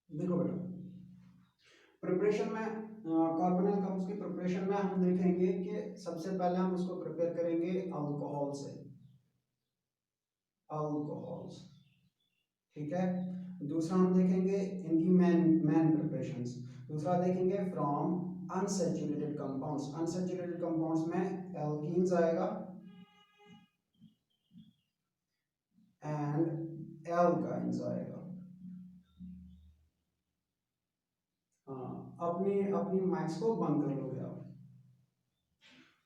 देखो बेटा, प्रिपरेशन में कार्बोनिल कंपाउंड्स की प्रिपरेशन में हम देखेंगे कि सबसे पहले हम उसको प्रिपेयर करेंगे अल्कोहल से, अल्कोहल्स, ठीक है। दूसरा हम देखेंगे इनकी मेन प्रिपरेशंस। दूसरा देखेंगे from unsaturated compounds. Unsaturated compounds में एल्कीन्स आएगा एंड एल्काइंस आएगा। हाँ, अपनी अपनी माइक्स को बंद कर लोगे आप।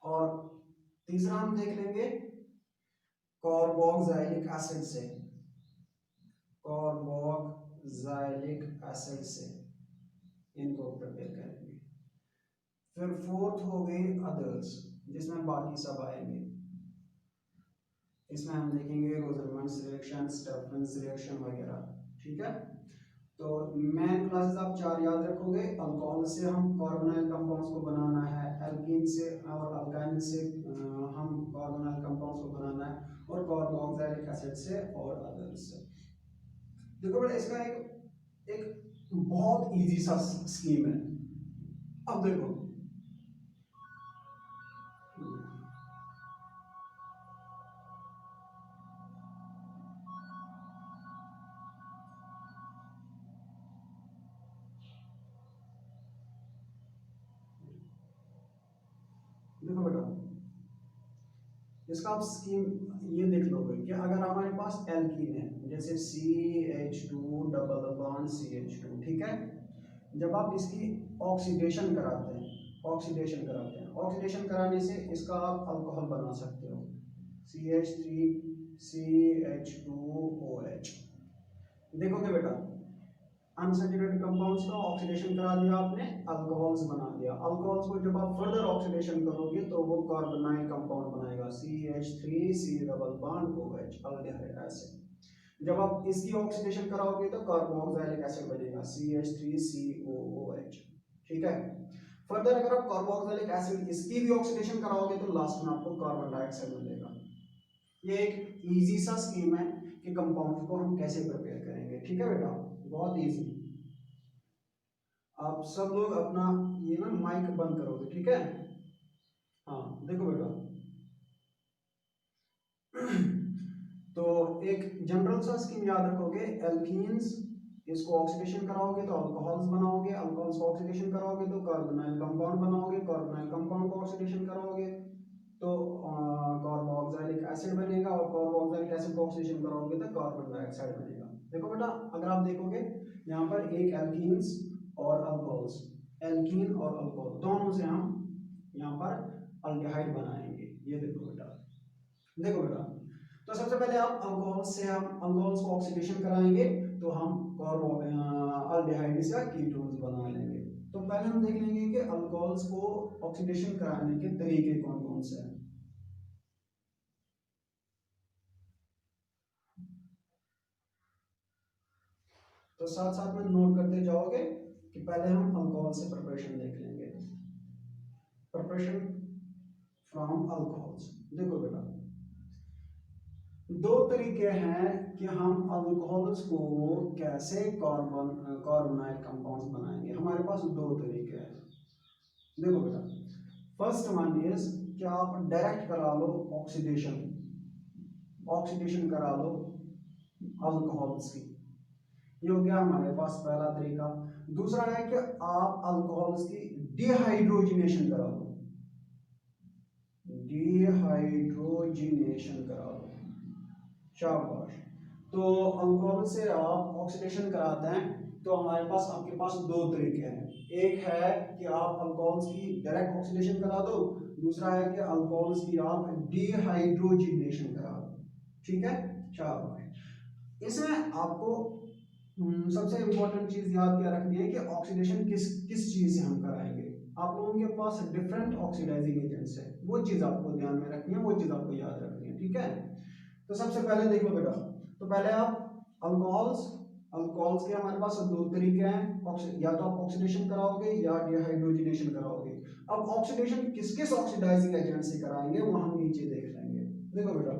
और तीसरा हम देख लेंगे कार्बोक्सिलिक एसिड से, कार्बोक्सिलिक एसिड से इनको प्रिपेयर करेंगे। फिर फोर्थ हो गई अदर्स, जिसमें बाकी सब आएंगे। इसमें हम देखेंगे रोजरमंड्स रिएक्शन, स्टेफन्स रिएक्शन वगैरह, ठीक है। तो मेन क्लासेस आप 4 याद रखोगे। अल्कोहल से हम कार्बोनाइल कंपाउंड्स को बनाना है, एल्कीन से और अल्काइल से हम कार्बोनाइल कंपाउंड्स को बनाना है, और कार्बोक्सिलिक एसिड से और अदर्स से। देखो बेटा, इसका एक एक बहुत इजी सा स्कीम है। अब देखो, देखो बेटा, इसका आप स्कीम ये देख लोगे कि अगर हमारे पास एल्कीन है, जैसे CH2 डबल बॉन्ड CH2, ठीक है। जब आप इसकी ऑक्सीडेशन कराते हैं, ऑक्सीडेशन कराने से इसका आप अल्कोहल बना सकते हो, CH3CH2OH। देखोगे बेटा, अनसैचुरेटेड कंपाउंड्स का ऑक्सीडेशन करा दिया आपने, अल्कोहल्स बना दिया। अल्कोहल्स को जब आप फर्दर ऑक्सीडेशन करोगे तो वो कार्बोनाइल कंपाउंड बनाएगा, CH3C double bond OH, aldehyde acid. जब आप इसकी ऑक्सीडेशन कराओगे तो कार्बोक्सिलिक एसिड बनेगा, CH3COOH, ठीक है। फर्दर अगर आप कार्बोक्सिलिक एसिड इसकी भी ऑक्सीडेशन कराओगे तो लास्ट में आपको कार्बन डाइऑक्साइड मिलेगा। ये एक इजी सा स्कीम है कि कंपाउंड को हम कैसे प्रिपेयर करेंगे, ठीक है बेटा, बहुत इजी। आप सब लोग अपना ये ना माइक बंद करोगे, ठीक है। हाँ देखो बेटा, तो एक जनरल सा स्कीम याद रखोगे, एल्कीन्स इसको ऑक्सीडेशन कराओगे तो अल्कोहल्स बनाओगे, अल्कोहल्स को ऑक्सीडेशन कराओगे तो कार्बोनाइल कंपाउंड बनाओगे, कार्बोनाइल कंपाउंड को ऑक्सीडेशन कराओगे तो कार्बोक्सिलिक एसिड बनेगा, और कार्बोक्सिलिक एसिड को ऑक्सीडेशन कराओगे तो कार्बन डाइऑक्साइड बनेगा। देखो बेटा, अगर आप देखोगे यहाँ पर एक एल्कीन्स और अल्कोहल्स, एल्कीन और अल्कोहल दोनों से हम यहाँ पर अल्डिहाइड बनाएंगे। ये देखो बेटा, देखो बेटा, तो सबसे पहले आप अल्कोहल्स से हम अल्कोहल्स को ऑक्सीडेशन कराएंगे तो हम अल्डिहाइड्स या कीटोन्स बना लेंगे। तो पहले हम देख लेंगे कि अल्कोहल्स को ऑक्सीडेशन कराने के तरीके कौन कौन से हैं। तो साथ साथ में नोट करते जाओगे कि पहले हम अल्कोहल से प्रिपरेशन देख लेंगे। Preparation from alcohols. देखो बेटा, दो तरीके हैं कि हम अल्कोहल्स को कैसे कार्बोनाइल कंपाउंड्स बनाएंगे। हमारे पास दो तरीके हैं। देखो बेटा, फर्स्ट वन इज कि आप डायरेक्ट करा लो ऑक्सीडेशन, ऑक्सीडेशन करा लो अल्कोहल्स की, ये हो गया हमारे पास पहला तरीका। दूसरा है कि आप अल्कोहल्स की डिहाइड्रोजिनेशन करा लो, डिहाइड्रोजिनेशन करा लो, शाबाश। तो अल्कोहल से आप ऑक्सीडेशन कराते हैं तो हमारे पास आपके पास दो तरीके हैं। एक है कि आप अल्कोहल्स की डायरेक्ट ऑक्सीडेशन करा दो, दूसरा है कि अल्कोहल्स की आप डिहाइड्रोजिनेशन करा दो, ठीक है, शाबाश। इसमें आपको सबसे इंपॉर्टेंट चीज याद क्या रखनी है कि ऑक्सीडेशन किस किस चीज से हम कराएंगे। आप लोगों के पास डिफरेंट ऑक्सीडाइजिंग एजेंट्स है, वो चीज आपको ध्यान में रखनी है, वो चीज आपको याद रखनी है, ठीक है। तो सबसे पहले देखो बेटा, तो पहले आप अल्कोहल्स, अल्कोहल्स के हमारे पास दो तरीके हैं, या तो आप ऑक्सीडेशन कराओगे या डिहाइड्रोजिनेशन कराओगे। अब ऑक्सीडेशन किस किस ऑक्सीडाइजिंग एजेंट से कराएंगे वो हम नीचे देख लेंगे। देखो बेटा,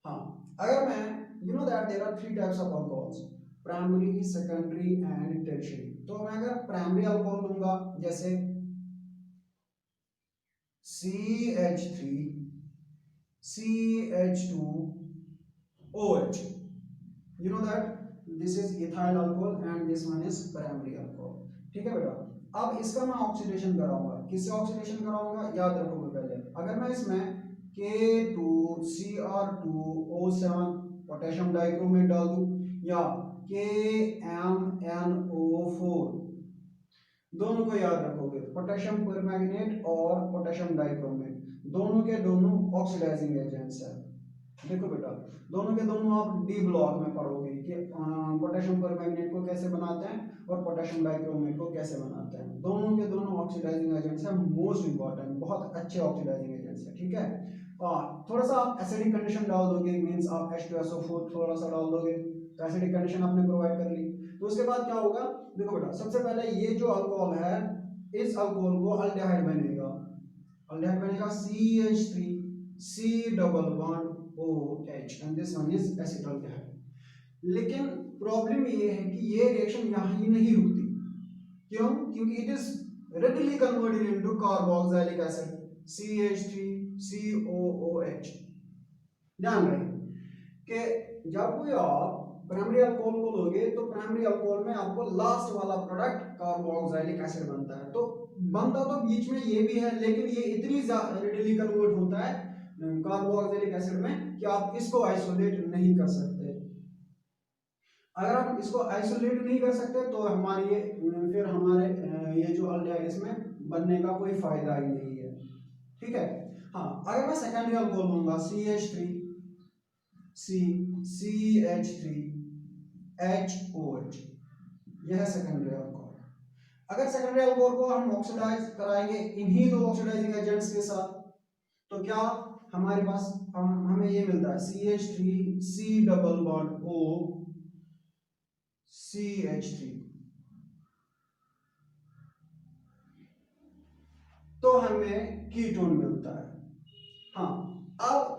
हाँ, अगर मैं you know that there are three types of alcohols, primary, secondary and tertiary. तो मैं अगर प्राइमरी अल्कोहल लूंगा जैसे CH3 CH2OH, you know that this is ethyl alcohol and this one is primary alcohol। ठीक है बेटा, अब इसका मैं ऑक्सीडेशन कराऊंगा। किससे ऑक्सीडेशन कराऊंगा याद रखोगे पहले, अगर मैं इसमें K2Cr2O7 पोटेशियम डाइक्रोमेट डाल दूं या KMnO4, दोनों को याद रखोगे, पोटेशियम परमैंगनेट और पोटेशियम डाइक्रोमेट दोनों के दोनों ऑक्सीडाइजिंग एजेंट्स हैं। देखो बेटा, दोनों के दोनों आप डी ब्लॉक में पढ़ोगे कि पोटेशियम परमैंगनेट को कैसे बनाते हैं और पोटेशियम डाइक्रोमेट को कैसे बनाते हैं। दोनों के दोनों ऑक्सीडाइजिंग एजेंट्स हैं, मोस्ट इंपॉर्टेंट, बहुत अच्छे ऑक्सीडाइजिंग एजेंट्स हैं। ठीक है, थोड़ा सा आप एसिडिक कंडीशन डाल दोगे, मींस आप H2SO4 थोड़ा सा डाल दोगे तो एसिडिक कंडीशन आपने प्रोवाइड कर ली। तो उसके बाद क्या होगा, देखो बेटा, सबसे पहले ये जो अल्कोहल है, इस अल्कोहल को अल्डिहाइड बनेगा, अल्डिहाइड बनेगा CH3 C double bond OH and this one is acetaldehyde. लेकिन प्रॉब्लम ये है कि ये रिएक्शन यहां ही नहीं रुकती। क्यों? क्योंकि it is readily converted into carboxylic acid CH3COOH। ध्यान रहे कि जब भी आप प्राइमरी अल्कोहल को लोगे तो प्राइमरी अल्कोहल में आपको लास्ट वाला प्रोडक्ट कार्बोक्सिलिक एसिड बनता है। तो बनता तो बीच में ये भी है, लेकिन ये इतनी रेडिली कन्वर्ट होता है कार्बोक्सिलिक एसिड में कि आप इसको आइसोलेट नहीं कर सकते। अगर आप इसको आइसोलेट नहीं कर सकते तो हमारे ये जो अल्डिहाइड इसमें बनने का कोई फायदा ही नहीं है। ठीक है, हाँ, अगर मैं सेकेंडरी अल्कोहल लूंगा CH3 CH3HOH, यह है सेकेंडरी अल्कोहल। अगर सेकेंडरी अल्कोहल को हम ऑक्सीडाइज कराएंगे इन्हीं दो ऑक्सीडाइजिंग एजेंट्स के साथ, तो क्या हमारे पास हमें ये मिलता है CH3C double bond O CH3, तो हमें कीटोन मिलता है। हाँ, अब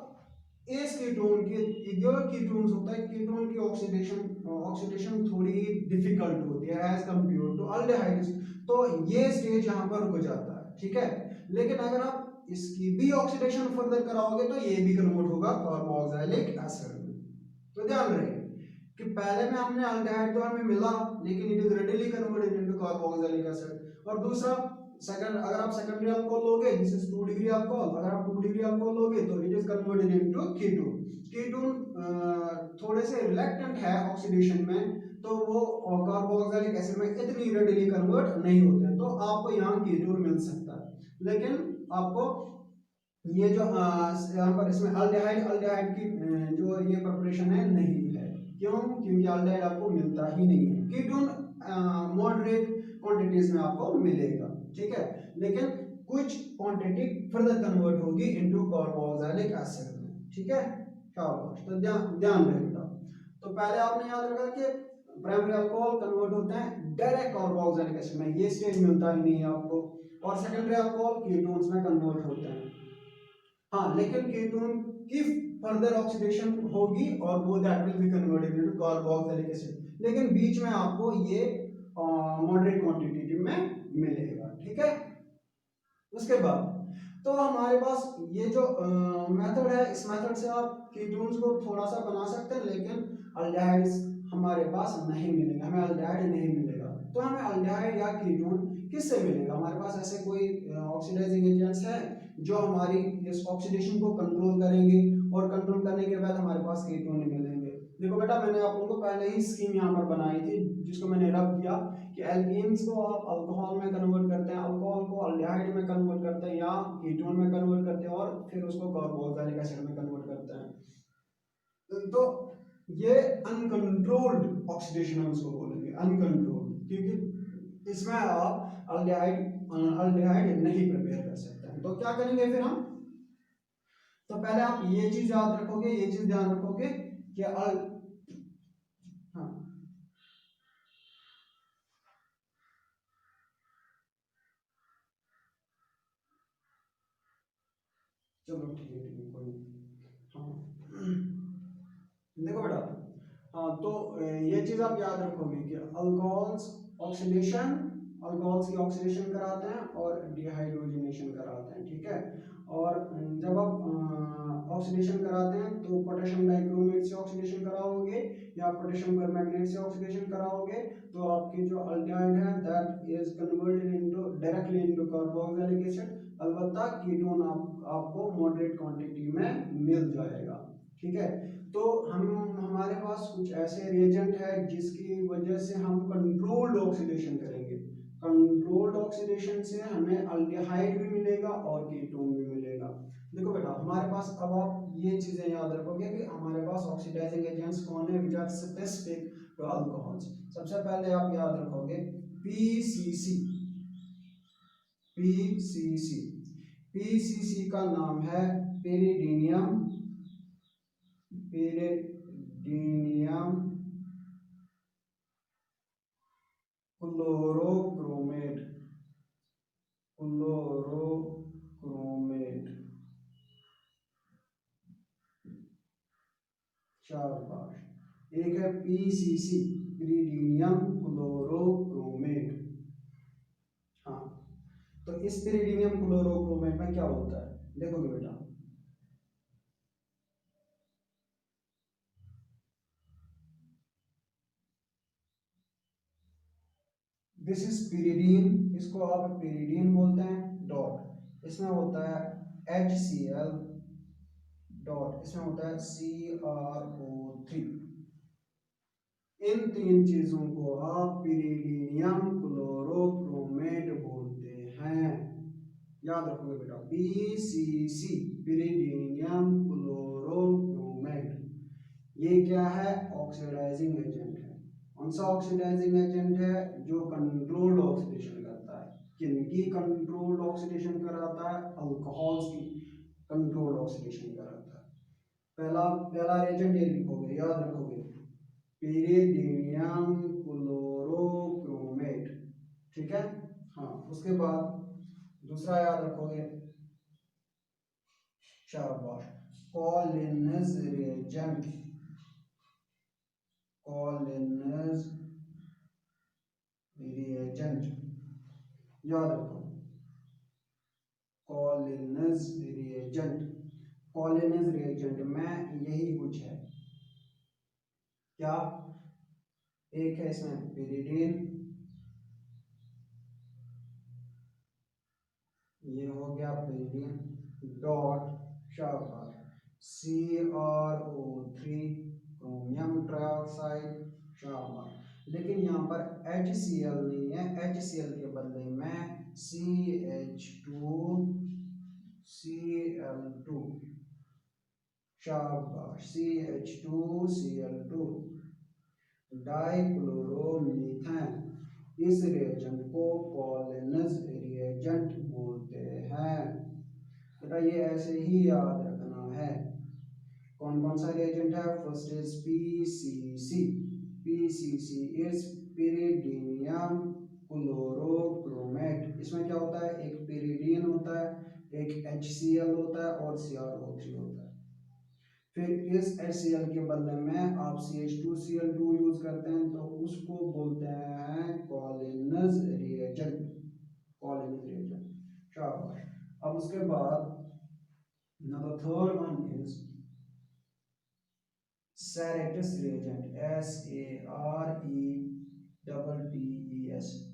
इस कीटोन के जो कीटोन्स होता है, कीटोन की ऑक्सीडेशन थोड़ी डिफिकल्ट होती है एज कंपेयर टू अल्डिहाइड्स, तो ये स्टेज यहाँ पर रुक जाता है। ठीक है, लेकिन अगर आप इसकी भी ऑक्सीडेशन फर्दर कराओगे तो ये भी कन्वर्ट होगा कार्बोक्सिलिक एसिड में। तो ध्यान रहे कि पहले में हमने अल्डिहाइड तो हमें मिला, लेकिन it is readily converted into carboxylic acid. और दूसरा, सेकंड, अगर आप सेकेंडरी अल्कोहल लोगे दिस इज 2 डिग्री अल्कोहल, अगर आप 2 डिग्री अल्कोहल लोगे तो it is converted into ketone. Ketone थोड़े से रिलक्टेंट है ऑक्सीडेशन में, तो वो कार्बोक्सिलिक एसिड में इतनी रेडिली कन्वर्ट नहीं होते, तो आपको यहाँ कीटोन मिल सकता है। लेकिन आपको ये जो यहाँ पर इसमें अल्डिहाइड की जो ये प्रिपरेशन है नहीं है। क्यों? क्योंकि अल्डिहाइड आपको मिलता ही नहीं है। कीटोन मॉडरेट क्वांटिटीज में आपको मिलेगा। ठीक है, लेकिन कुछ क्वांटिटी फर्दर कन्वर्ट होगी इनटू कार्बोक्सिलिक एसिड में। ठीक है, शाबाश, तो ध्यान रखना। तो पहले आपने याद रखा कि प्राइमरी अल्कोहल कन्वर्ट होते हैं डायरेक्ट कार्बोक्सिलिक एसिड में, ये स्टेज मिलता ही नहीं है आपको, और सेकेंडरी अल्कोहल कीटोन्स में कन्वर्ट होते हैं। हाँ, लेकिन कीटोन की फर्दर ऑक्सीडेशन होगी और वो that will be converted into carboxylic acid, लेकिन बीच में आपको ये मॉडरेट क्वांटिटी में मिलेगा। ठीक है, उसके बाद तो हमारे पास ये जो मेथड है, इस मेथड से आप कीटोन्स को थोड़ा सा बना सकते हैं, लेकिन अल्डिहाइड्स हमारे पास नहीं मिलेगा, हमें अल्डिहाइड नहीं मिलेगा। तो हमें अल्डिहाइड या कीटोन किससे मिलेगा? हमारे पास ऐसे कोई ऑक्सीडाइजिंग एजेंट्स हैं जो हमारी इस ऑक्सीडेशन को कंट्रोल करेंगे, और कंट्रोल करने के बाद हमारे पास कीटोन मिलेंगे। देखो बेटा, मैंने आप लोगों को पहले ही स्कीम यहाँ पर बनाई थी जिसको मैंने रब किया कि एल्कीन्स को आप अल्कोहल में कन्वर्ट करते हैं, अल्कोहल को अल्डिहाइड में कन्वर्ट करते हैं या कीटोन में कन्वर्ट करते हैं, और फिर उसको कार्बोक्सिलिक एसिड में कन्वर्ट करते हैं। तो ये अनकंट्रोल्ड ऑक्सीडेशन हम उसको बोलेंगे, अनकंट्रोल्ड, क्योंकि इसमें आप अल्डिहाइड नहीं प्रिपेयर कर सकते हैं। तो क्या करेंगे फिर हम? तो पहले आप ये चीज याद रखोगे, ये चीज ध्यान रखोगे कि हाँ, चलो ठीक है कोई, हाँ, देखो बेटा, ये चीज आप याद रखोगे कि अल्कोहल्स की ऑक्सीडेशन कराते हैं और डिहाइड्रोजनेशन कराते हैं, ठीक है। और जब आप ऑक्सीडेशन कराते हैं तो पोटेशियम डाइक्रोमेट से ऑक्सीडेशन कराओगे या पोटेशियम परमैंगनेट से ऑक्सीडेशन कराओगे तो आपकी जो अल्डिहाइड है that is converted into directly into carboxylic acid. अलबत्ता कीटोन आपको मॉडरेट क्वांटिटी में मिल जाएगा, ठीक है। तो हमारे पास कुछ ऐसे रिएजेंट है जिसकी वजह से हम कंट्रोल्ड ऑक्सीडेशन करेंगे। कंट्रोल्ड ऑक्सीडेशन से हमें अल्डिहाइड भी मिलेगा और कीटोन भी मिलेगा। देखो बेटा हमारे पास, अब आप ये चीजें याद रखोगे कि हमारे पास ऑक्सीडाइजिंग एजेंट्स कौन है which are specific to alcohols. सबसे पहले आप याद रखोगे पीसीसी। पीसीसी पीसीसी का नाम है पेरिडीनियम, पेरिडीनियम क्लोरोक्रोमेट, क्लोरोक्रोमेट। शाबाश। एक है पीसीसी, पेरिडीनियम क्लोरोक्रोमेट। हाँ, तो इस पेरिडीनियम क्लोरोक्रोमेट में क्या होता है देखोगे बेटा। दिस इज pyridine, इसको आप pyridine बोलते हैं। डॉट इसमें होता है HCl, डॉट इसमें होता है CrO3। इन तीन चीजों को आप pyridinium क्लोरोक्रोमेट बोलते हैं। याद रखोगे बेटा PCC, pyridinium क्लोरोक्रोमेट। ये क्या है? ऑक्सीडाइजिंग एजेंट है। कौन सा ऑक्सीडाइजिंग एजेंट है? जो कंट्रोल्ड ऑक्सीडेशन करता है। किनकी कंट्रोल्ड ऑक्सीडेशन कराता है? अल्कोहल्स की कंट्रोल्ड ऑक्सीडेशन कराता है। पहला पहला रिएजेंट ये लिखोगे, याद रखोगे pyridinium क्लोरोक्रोमेट, ठीक है। हाँ, उसके बाद दूसरा याद रखोगे, शाबाश, कॉलिन्स रिएजेंट। कॉलिन्स रिएजेंट याद रखो, कॉलिन्स रिएजेंट। कॉलिन्स रिएजेंट में यही कुछ है। क्या? एक है इसमें pyridine, ये हो गया pyridine, डॉट शाबाश CrO3 क्रोमियम ट्राइऑक्साइड, शाबाश। लेकिन यहाँ पर HCl नहीं है, HCl के बदले में CH2Cl2, शाबाश, CH2Cl2 डाइक्लोरोमीथेन। इस रिएजेंट को कॉलिन्स रिएजेंट बोलते हैं। बेटा ये ऐसे ही याद रखना है। कौन कौन सा रिएजेंट है? First is PCC. PCC is pyridinium chlorochromate. इसमें क्या होता है? एक pyridine होता है, एक HCl होता है और CrO3 होता है। फिर इस HCl के बदले में आप CH2Cl2 यूज करते हैं तो उसको बोलते हैं कॉलिन्स रिएजेंट। कॉलिन्स रिएजेंट, शाबाश। अब उसके बाद now the third one is Saretes reagent, SARETTES,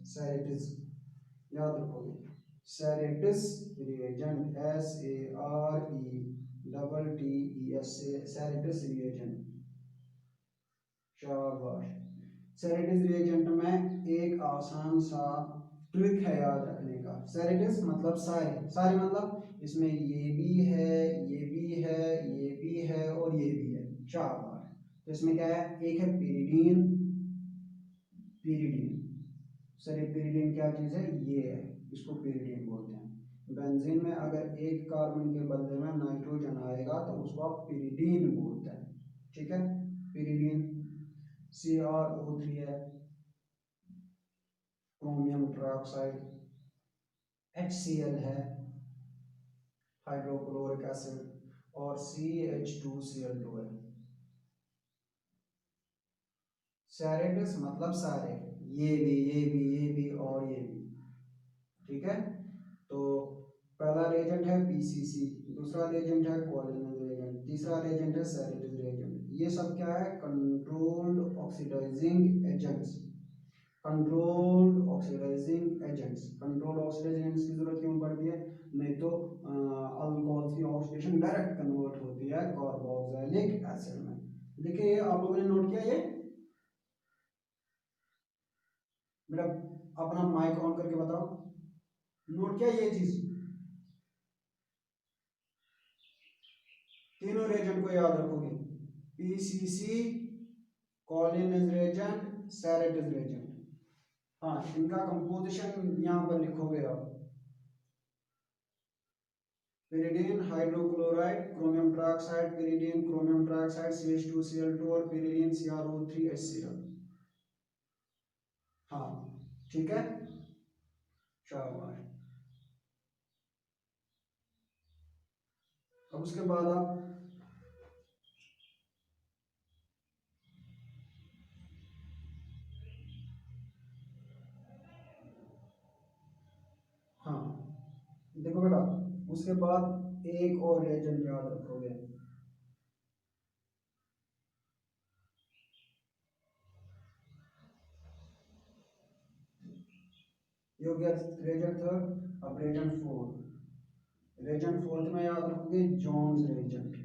Saretes याद रखोगे। Saretes reagent, SARETTES, Saretes reagent, शाबाश। Saretes reagent में एक आसान सा ट्रिक है याद रखने का। Saretes मतलब सारे, सारे मतलब इसमें ये भी है, ये भी है, ये भी है और ये भी है, शाबाश। तो इसमें क्या है? एक है pyridine, pyridine सर, ये pyridine क्या चीज है? ये है, इसको pyridine बोलते हैं। बेंजीन में अगर एक कार्बन के बदले में नाइट्रोजन आएगा तो उसको आप pyridine बोलते हैं, ठीक है। pyridine, CrO3 है, क्रोमियम ट्राइऑक्साइड, HCl है, हाइड्रोक्लोरिक एसिड, और CH2Cl2 है। सैरेटिस मतलब सारे, ये भी और ये भी, ठीक है। तो पहला रिएजेंट है पीसीसी, दूसरा रिएजेंट है कोलिनस रिएजेंट, तीसरा रिएजेंट है सैरेटिस रिएजेंट। ये सब क्या है? Controlled oxidizing agents. Controlled oxidizing agents, controlled oxidizing agents की जरूरत क्यों पड़ती है? नहीं तो अल्कोहल की ऑक्सीडेशन डायरेक्ट कन्वर्ट होती है कार्बोक्सिलिक एसिड में। देखिए ये आप लोगों ने नोट किया ये? मेरा अपना माइक ऑन करके बताओ, नोट किया ये चीज? तीनों रिएजेंट को याद रखोगे, पीसीसी, कोलिनस रिएजेंट, सैरेटिस रिएजेंट। हाँ, इनका कंपोजिशन यहाँ पर लिखोगे आप। pyridine hydrochloride, chromium trioxide, pyridine chromium trioxide, CH2Cl2 और pyridine CrO3HCl। हाँ ठीक है, शाबाश। अब उसके बाद आप हाँ देखो बेटा, उसके बाद एक और रिएजेंट याद रखोगे, ये हो गया रिएजेंट थर्ड। अब रिएजेंट फोर्थ, रिएजेंट फोर्थ में याद रखोगे Johns reagent,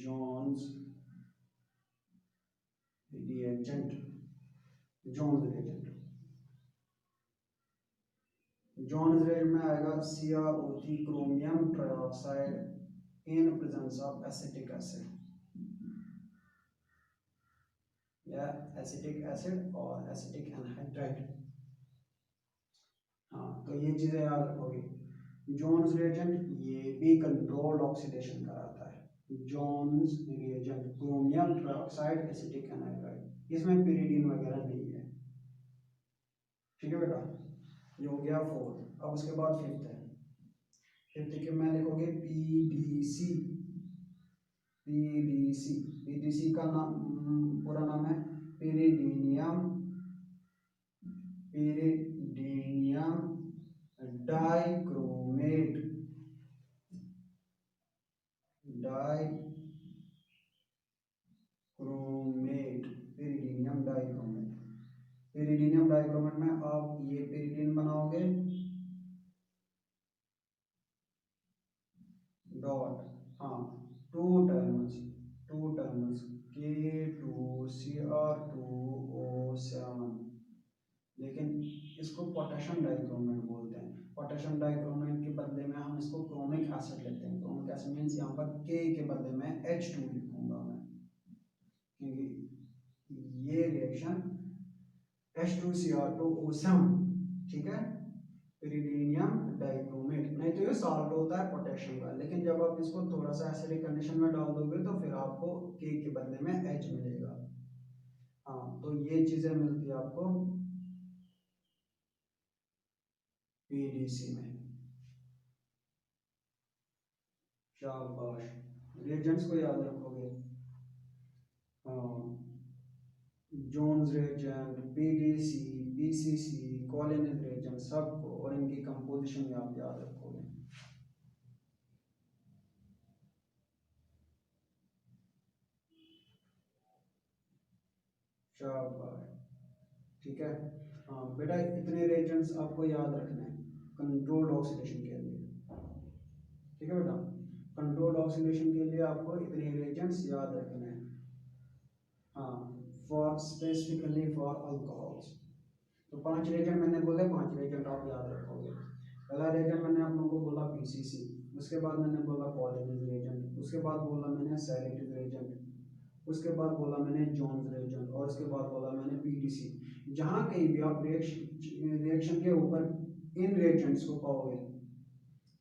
Johns reagent, Johns reagent. Johns reagent में आएगा CrO3 chromium trioxide in presence of acetic acid, या एसिटिक एसिड और एसिटिक एनहाइड्राइड। हाँ तो ये चीजें याद रखोगे। जोन्स रिएजेंट ये भी कंट्रोल्ड ऑक्सीडेशन कराता है। Jones reagent chromium trioxide acetic anhydride, इसमें pyridine वगैरह नहीं है, ठीक है बेटा। ये हो गया फोर्थ। अब उसके बाद फिफ्थ है, फिफ्थ के में लिखोगे पीडीसी, पीडीसी, पीडीसी का नाम पूरा नाम है pyridinium, pyridinium dichromate, dichromate, pyridinium dichromate. pyridinium dichromate में आप ये pyridine बनाओगे डॉट, हाँ, टू टर्म्स K2Cr2O7, लेकिन इसको पोटेशियम डाइक्रोमेट बोलते हैं। पोटेशियम डाइक्रोमेट के बदले में हम इसको क्रोमिक एसिड लेते हैं। क्रोमिक एसिड मीन्स यहाँ पर K के बदले में H2 लिखूंगा मैं, क्योंकि ये रिएक्शन H2Cr2O7, ठीक है, pyridinium डाइक्रोमेट। नहीं तो ये सॉल्ट होता है पोटेशियम का, लेकिन जब आप इसको थोड़ा सा एसिडिक कंडीशन में डाल दोगे तो फिर आपको K के बदले में H मिलेगा। हाँ तो ये चीजें मिलती है आपको PDC में। शाबाश, रिएजेंट्स को याद रखोगे। हाँ, Jones reagent, PDC, PCC, Collins reagent सबको और इनकी कंपोजिशन आप याद रखोगे। शाबाश, ठीक है। हाँ बेटा, इतने रिएजेंट्स आपको याद रखने हैं कंट्रोल्ड ऑक्सीडेशन के लिए, ठीक है बेटा। कंट्रोल्ड ऑक्सीडेशन के लिए आपको इतने रिएजेंट्स याद रखने हैं। हाँ, फॉर स्पेसिफिकली फॉर अल्कोहल्स। तो 5 रिएजेंट मैंने बोले, 5 रिएजेंट आप याद रखोगे। पहला रिएजेंट मैंने आप लोगों को बोला पीसीसी, उसके बाद मैंने बोला कोलिनस रिएजेंट, उसके बाद बोला मैंने सैरेटिस रिएजेंट, उसके बाद बोला मैंने जोन्स रिएजेंट, और उसके बाद बोला मैंने पीडीसी। जहाँ कहीं भी आप रिएक्शन के ऊपर इन रिएजेंट्स को पाओगे,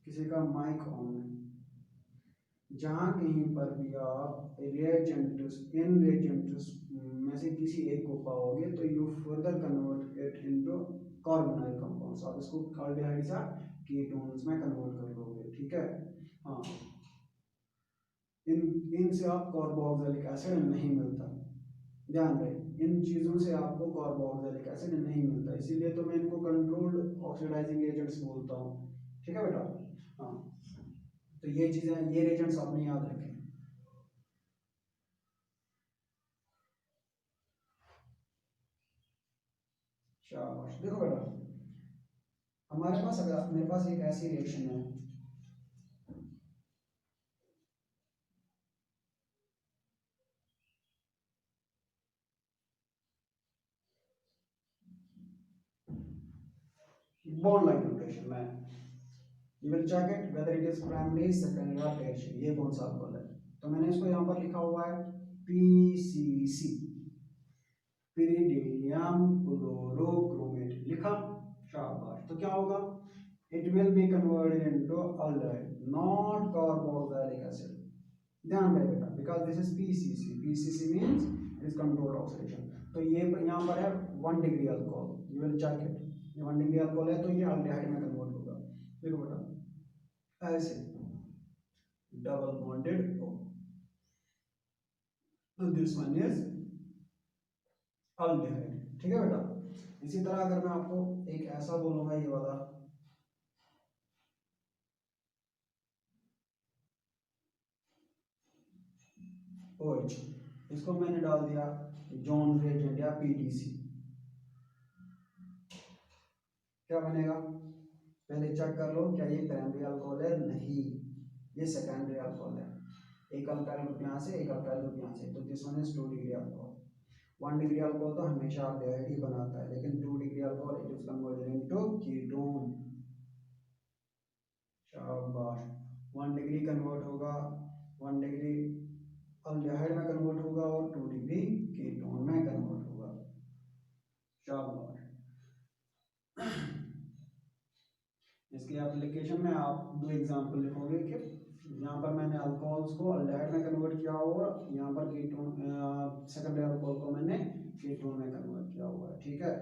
किसी का माइक ऑन है, जहाँ कहीं पर भी आप रिएजेंट्स इन रिएजेंट्स में से किसी एक को पाओगे तो you further convert it into carbonyl compounds, आप इसको एल्डिहाइड्स या कीटोन्स में कन्वर्ट कर लोगे, ठीक है। हाँ, इन इनसे आप कार्बोक्सिलिक एसिड नहीं मिलता, ध्यान रहे इन चीज़ों से आपको कार्बोक्सिलिक एसिड नहीं मिलता, इसीलिए तो मैं इनको कंट्रोल्ड ऑक्सीडाइजिंग एजेंट्स बोलता हूँ। ठीक है बेटा। हाँ, तो ये चीज़ें, ये एजेंट्स आपने याद रखें। शाबाश। देखो बेटा, हमारे पास अगर मेरे पास एक ऐसी रिएक्शन है, बॉन्ड लाइन रोटेशन में, you will check it whether it is primary secondary और टर्शियरी, ये कौन सा अल्कोहल है। तो मैंने इसको यहाँ पर लिखा हुआ है पीसीसी, pyridinium chlorochromate लिखा। शाबाश। तो क्या होगा, it will be converted into aldehyde, not carboxylic acid। ध्यान रहे बेटा, because this is PCC, PCC means it is controlled oxidation। तो ये यहाँ पर है 1 degree alcohol, you will check it, ये 1 डिग्री अल्कोहल है तो ये अल्डेहाइड में कन्वर्ट होगा। देखो बेटा, ऐसे डबल बॉन्डेड हो, तो दिस वन इज अल्डेहाइड। ठीक है बेटा। इसी तरह अगर मैं आपको एक ऐसा बोलूंगा, ये वाला OH, इसको मैंने डाल दिया जॉन रेजेंट या PDC, क्या बनेगा, पहले चेक कर लो क्या ये प्राइमरी अल्कोहल है, नहीं, ये सेकेंडरी अल्कोहल है। एक अल्काइल ग्रुप यहाँ से, एक अल्काइल ग्रुप यहाँ से, तो this one is 2 degree alcohol. 1 degree alcohol तो हमेशा अल्डेहाइड ही बनाता है, लेकिन 2 degree alcohol it is converted into ketone. शाबाश। 1 डिग्री कन्वर्ट होगा, 1 डिग्री अल्डेहाइड में कन्वर्ट होगा और 2 डिग्री कीटोन में कन्वर्ट होगा। शाबाश। इसके एप्लीकेशन में आप 2 एग्जांपल लिखोगे कि यहाँ पर मैंने अल्कोहल्स को अल्डेहाइड में कन्वर्ट किया हुआ और यहाँ पर कीटोन, सेकेंडरी अल्कोहल को मैंने कीटोन में कन्वर्ट किया हुआ है। ठीक है।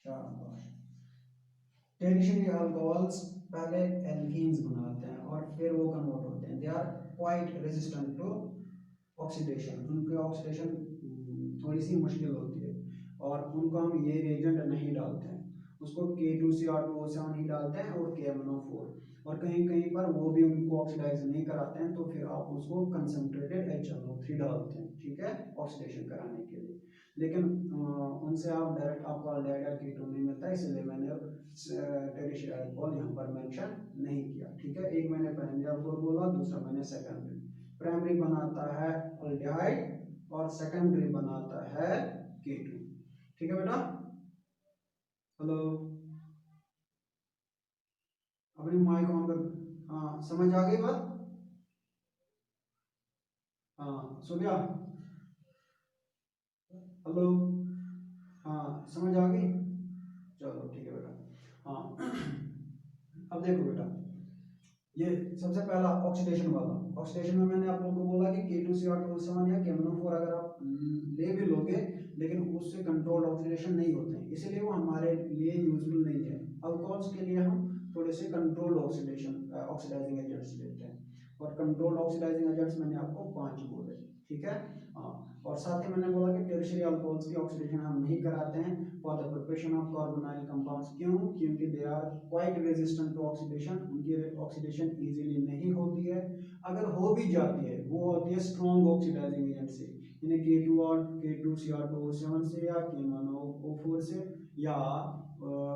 शाबाश। टेरिशरी अल्कोहल्स पहले एल्कीन्स बनाते हैं और फिर वो कन्वर्ट होते हैं, they are quite resistant to oxidation, उनकी ऑक्सीडेशन थोड़ी सी मुश्किल होती है और उनको हम ये रिएजेंट नहीं डालते हैं, उसको K2Cr2O7 ही डालते हैं और KMnO4, और कहीं कहीं पर वो भी उनको ऑक्सीडाइज नहीं कराते हैं तो फिर आप उसको कंसंट्रेटेड HNO3 डालते हैं। ठीक है, ऑक्सीडेशन कराने के लिए। लेकिन उनसे आप डायरेक्ट आपको अल्डेहाइड या कीटोन नहीं मिलता, इसलिए मैंने टेरिशरी अल्कोहल यहाँ पर मेंशन नहीं किया। ठीक है, एक मैंने प्राइमरी अल्कोहल बोला, दूसरा मैंने सेकेंडरी। प्राइमरी बनाता है अल्डेहाइड और सेकेंडरी बनाता है कीटोन। ठीक है बेटा। हेलो, अपनी माइक ऑन कर। हाँ, समझ आ गई बात। हाँ, सो गया। हेलो। हाँ, समझ आ गई। चलो ठीक है बेटा। हाँ, अब देखो बेटा, ये सबसे पहला ऑक्सीडेशन वाला, ऑक्सीडेशन में मैंने आप लोगों को बोला कि K2Cr2O7 या KMnO4 अगर आप ले भी लोगे लेकिन उससे कंट्रोल्ड ऑक्सीडेशन नहीं होते हैं, इसलिए वो हमारे लिए यूजफुल नहीं है। अल्कोहल्स के लिए हम थोड़े से कंट्रोल्ड ऑक्सीडेशन ऑक्सीडाइजिंग एजेंट्स लेते हैं, और कंट्रोल्ड ऑक्सीडाइजिंग एजेंट्स मैंने आपको 5 बोले। ठीक है। हाँ, और साथ ही मैंने बोला कि टेरिशरी अल्कोहल्स की ऑक्सीडेशन हम नहीं कराते हैं for the preparation of carbonyl compounds. क्यों? क्योंकि they are quite resistant to oxidation, उनकी ऑक्सीडेशन इजीली नहीं होती है, अगर हो भी जाती है वो होती है स्ट्रॉन्ग ऑक्सीडाइजिंग एजेंट से, यानी K2Cr2O7 से या KMnO4 से या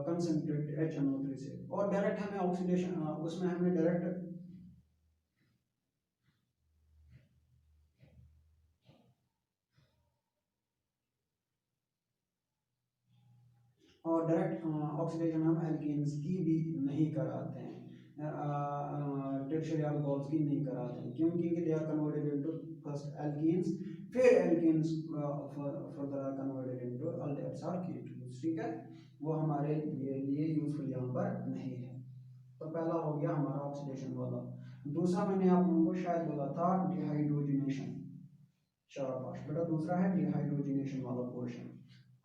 कंसंट्रेटेड HNO3 से, और डायरेक्ट हमें ऑक्सीडेशन उसमें हमें डायरेक्ट और डायरेक्ट ऑक्सीडेशन हम एल्कीन्स की भी नहीं कराते हैं, टर्शियरी अल्कोहल्स की नहीं कराते हैं। क्यों? क्योंकि they are converted into first alkenes, फिर alkenes further converted into aldehydes और कीटोन्स। ठीक है, वो हमारे लिए यूजफुल यहाँ पर नहीं है। तो पहला हो गया हमारा ऑक्सीडेशन वाला। दूसरा मैंने आप लोगों को शायद बोला था डिहाइड्रोजिनेशन। शाबाश बेटा, दूसरा है डिहाइड्रोजिनेशन वाला पोर्शन।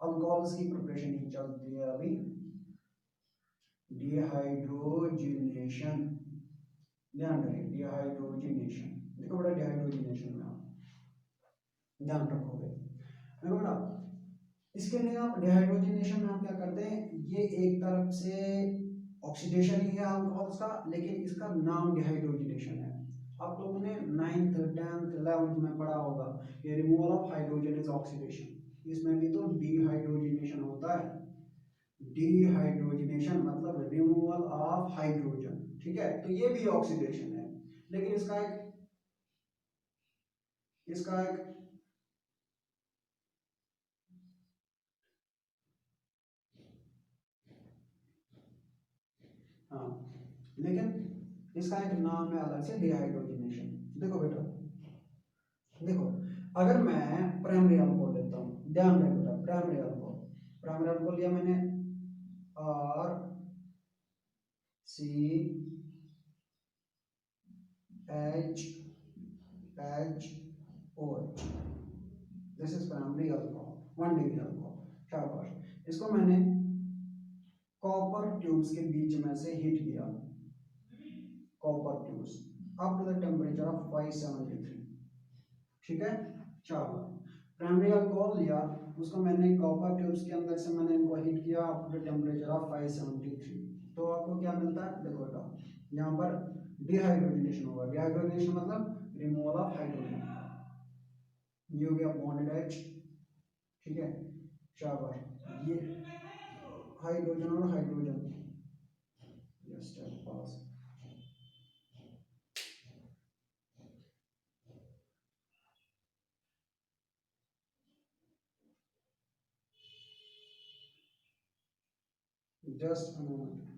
अल्कोहल्स की प्रिपरेशन ही चलती है अभी, डिहाइड्रोजिनेशन, ध्यान रहे डिहाइड्रोजिनेशन। देखो बेटा डिहाइड्रोजनेशन में आप ध्यान रखोगे। देखो बेटा इसके लिए आप डिहाइड्रोजनेशन में आप क्या करते हैं, ये एक तरफ से ऑक्सीडेशन ही है अल्कोहल्स का, लेकिन इसका नाम डिहाइड्रोजनेशन है। आप लोगों ने 9th 10th 11th में पढ़ा होगा ये removal of hydrogen is oxidation, इसमें भी तो डिहाइड्रोजनेशन होता है। डिहाइड्रोजनेशन मतलब रिमूवल ऑफ हाइड्रोजन, ठीक है, तो ये भी ऑक्सीडेशन है, लेकिन इसका एक हाँ, लेकिन इसका एक नाम है अलग से डिहाइड्रोजनेशन। देखो बेटा, देखो अगर मैं प्राइमरी अल्कोहल लेता हूँ, ध्यान रहे बेटा, प्राइमरी अल्कोहल लिया मैंने, R C H H O H, this is primary alcohol 1 degree alcohol. शाबाश, इसको मैंने कॉपर ट्यूब्स के बीच में से हीट किया, copper tubes up to the temperature of 573, ठीक है। शाबाश, प्राइमरी अल्कोहल लिया, उसको मैंने कॉपर ट्यूब्स के अंदर से मैंने इनको हीट किया up to the temperature of 573, तो आपको क्या मिलता है, देखो बेटा यहाँ पर डिहाइड्रोजनेशन होगा। डिहाइड्रोजनेशन मतलब रिमूवल ऑफ हाइड्रोजन, ये हो गया बॉन्डेड एच, ठीक है। शाबाश, ये हाइड्रोजन और hydrogen, yes pass, just a moment.